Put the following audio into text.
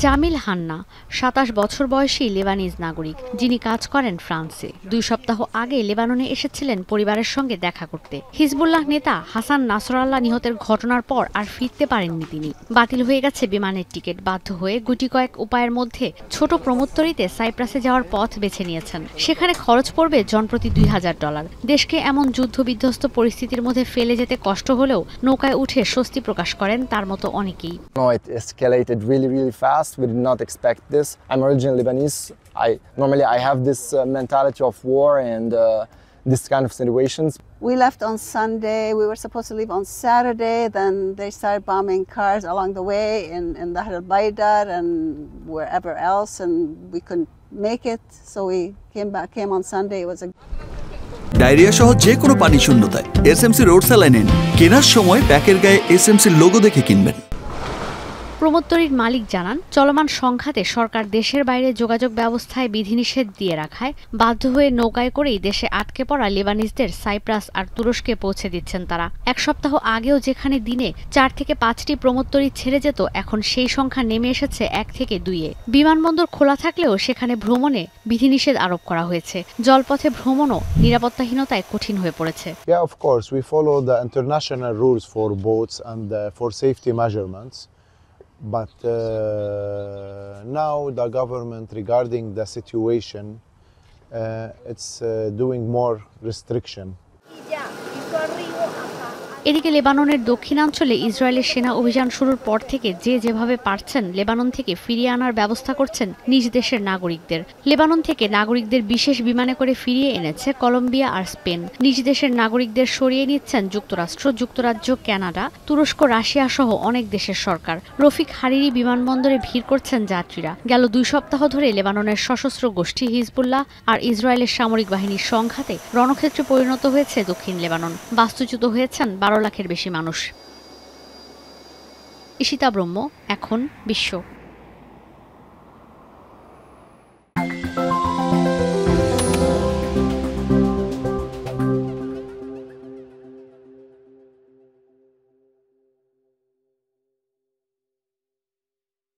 Jamil Hannah ২৭ বছর বয়সী Lebanese নাগরিক, যিনি কাজ করেন ফ্রান্সে। ২ সপ্তাহ আগে লেবাননে এসেছিলেন পরিবারের সঙ্গে দেখা করতে। হিজবুল্লাহ নেতা হাসান নাসরাল্লাহ নিহতের ঘটনার পর আর ফিরতে পারেননি তিনি। বাতিল হয়ে গেছে বিমানের টিকিট। বাধ্য হয়ে গুটি কয়েক উপায়ের মধ্যে ছোট প্রমোত্তরিতে সাইপ্রাসে যাওয়ার পথ বেছে নিয়েছেন। সেখানে খরচ পড়বে জনপ্রতি $২,০০০। দেশকে এমন যুদ্ধবিধ্বস্ত পরিস্থিতির মধ্যে ফেলে যেতে কষ্ট হলেও নৌকায় উঠে স্বস্তি প্রকাশ করেন তার মতো অনেকেই। It escalated really fast. We did not expect this. I'm originally Lebanese. I have this mentality of war and this kind of situations. We left on Sunday. We were supposed to leave on Saturday. Then they started bombing cars along the way in Dahr al-Baydar and wherever else, and we couldn't make it. So we came on Sunday. It was a diarrhoea সহ যে কোনো পানি শূন্যতায় SMC road saline নিন। কেনার সময় প্যাকের গায়ে এসএমসির logo দেখে কিনবেন। প্রমোত্তরির মালিক জানান, চলমান সংঘাতে সরকার দেশের বাইরে যোগাযোগ ব্যবস্থায় বিধিনিষেধ দিয়ে রাখায় বাধ্য হয়ে নৌকায় করেই দেশে আটকে পড়া লেবানিজদের সাইপ্রাস আর তুরস্কে পৌঁছে দিচ্ছেন তারা। এক সপ্তাহ আগেও যেখানে দিনে ৪ থেকে ৫টি প্রমোত্তরি ছেড়ে যেত, এখন সেই সংখ্যা নেমে এসেছে ১ থেকে ২-এ। বিমানবন্দর খোলা থাকলেও সেখানে ভ্রমণে বিধিনিষেধ আরোপ করা হয়েছে। জলপথে ভ্রমণও নিরাপত্তাহীনতায় কঠিন হয়ে পড়েছে। Yeah, of course, we follow the international rules for boats and for safety measurements. But now the government, regarding the situation, it's doing more restriction. এদিকে লেবাননের দক্ষিণাঞ্চলে ইসরায়েলের সেনা অভিযান শুরুর পর থেকে যেভাবে পারছেন লেবানন থেকে ফিরিয়ে আনার ব্যবস্থা করছেন নিজ দেশের নাগরিকদের। লেবানন থেকে নাগরিকদের বিশেষ বিমানে করে ফিরিয়ে এনেছে কলম্বিয়া আর স্পেন। নিজ দেশের নাগরিকদের সরিয়ে নিচ্ছেন যুক্তরাষ্ট্র, যুক্তরাজ্য, কানাডা, তুরস্ক, রাশিয়া সহ অনেক দেশের সরকার। রফিক হারিরি বিমানবন্দরে ভিড় করছেন যাত্রীরা। গেল ২ সপ্তাহ ধরে লেবাননের সশস্ত্র গোষ্ঠী হিজবুল্লাহ আর ইসরায়েলের সামরিক বাহিনীর সংঘাতে রণক্ষেত্রে পরিণত হয়েছে দক্ষিণ লেবানন। বাস্তুচ্যুত হয়েছেন ১২ লাখের বেশি মানুষ। ঈশিতা ব্রহ্ম, এখন বিশ্ব।